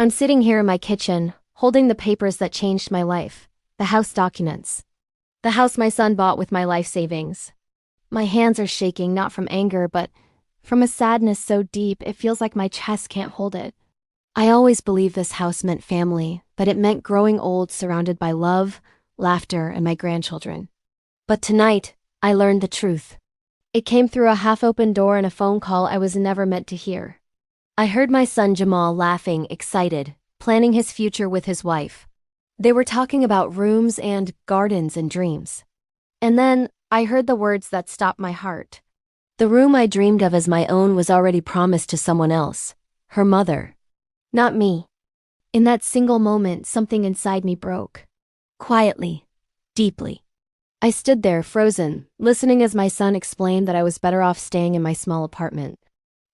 I'm sitting here in my kitchen, holding the papers that changed my life, the house documents. The house my son bought with my life savings. My hands are shaking not from anger, but from a sadness so deep it feels like my chest can't hold it. I always believed this house meant family, that it meant growing old surrounded by love, laughter, and my grandchildren. But tonight, I learned the truth. It came through a half-open door and a phone call I was never meant to hear. I heard my son Jamal laughing, excited, planning his future with his wife. They were talking about rooms and gardens and dreams. And then I heard the words that stopped my heart. The room I dreamed of as my own was already promised to someone else, her mother. Not me. In that single moment, something inside me broke. Quietly, deeply. I stood there, frozen, listening as my son explained that I was better off staying in my small apartment.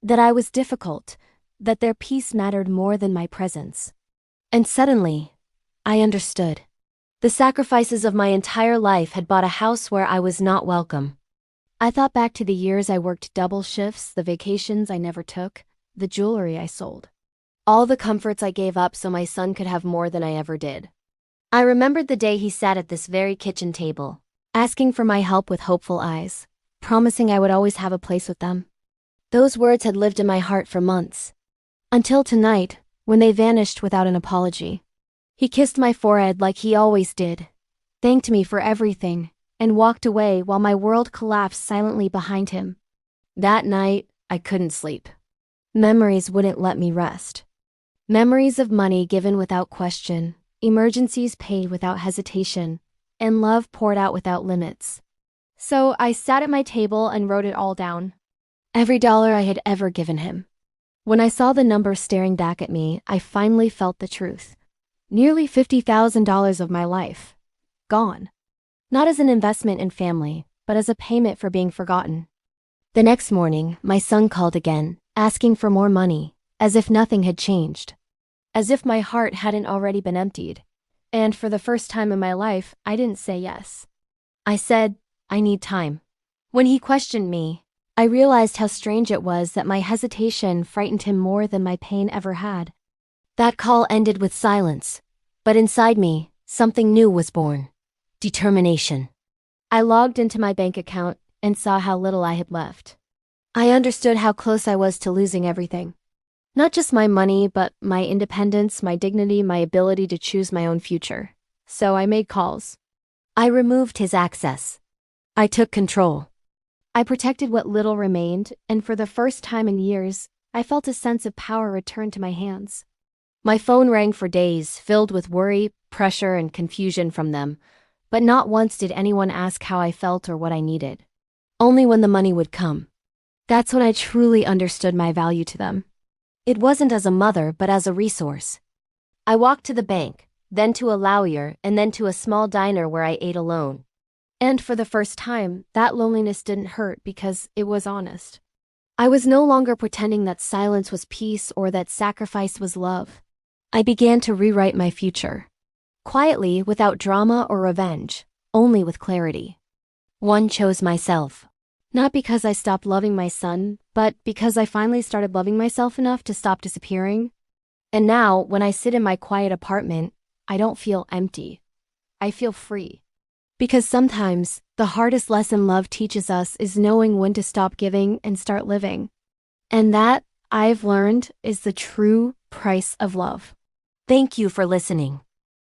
That I was difficult, that their peace mattered more than my presence. And suddenly, I understood. The sacrifices of my entire life had bought a house where I was not welcome. I thought back to the years I worked double shifts, the vacations I never took, the jewelry I sold. All the comforts I gave up so my son could have more than I ever did. I remembered the day he sat at this very kitchen table, asking for my help with hopeful eyes, promising I would always have a place with them. Those words had lived in my heart for months. Until tonight, when they vanished without an apology. He kissed my forehead like he always did, thanked me for everything, and walked away while my world collapsed silently behind him. That night, I couldn't sleep. Memories wouldn't let me rest. Memories of money given without question, emergencies paid without hesitation, and love poured out without limits. So I sat at my table and wrote it all down. Every dollar I had ever given him. When I saw the number staring back at me, I finally felt the truth. Nearly $50,000 of my life. Gone. Not as an investment in family, but as a payment for being forgotten. The next morning, my son called again, asking for more money, as if nothing had changed. As if my heart hadn't already been emptied. And for the first time in my life, I didn't say yes. I said, I need time. When he questioned me, I realized how strange it was that my hesitation frightened him more than my pain ever had. That call ended with silence, but inside me, something new was born. Determination. I logged into my bank account and saw how little I had left. I understood how close I was to losing everything. Not just my money, but my independence, my dignity, my ability to choose my own future. So I made calls. I removed his access. I took control. I protected what little remained, and for the first time in years, I felt a sense of power return to my hands. My phone rang for days, filled with worry, pressure, and confusion from them, but not once did anyone ask how I felt or what I needed. Only when the money would come. That's when I truly understood my value to them. It wasn't as a mother, but as a resource. I walked to the bank, then to a lawyer, and then to a small diner where I ate alone. And for the first time, that loneliness didn't hurt because it was honest. I was no longer pretending that silence was peace or that sacrifice was love. I began to rewrite my future. Quietly, without drama or revenge, only with clarity. One chose myself. Not because I stopped loving my son, but because I finally started loving myself enough to stop disappearing. And now, when I sit in my quiet apartment, I don't feel empty. I feel free. Because sometimes, the hardest lesson love teaches us is knowing when to stop giving and start living. And that, I've learned, is the true price of love. Thank you for listening.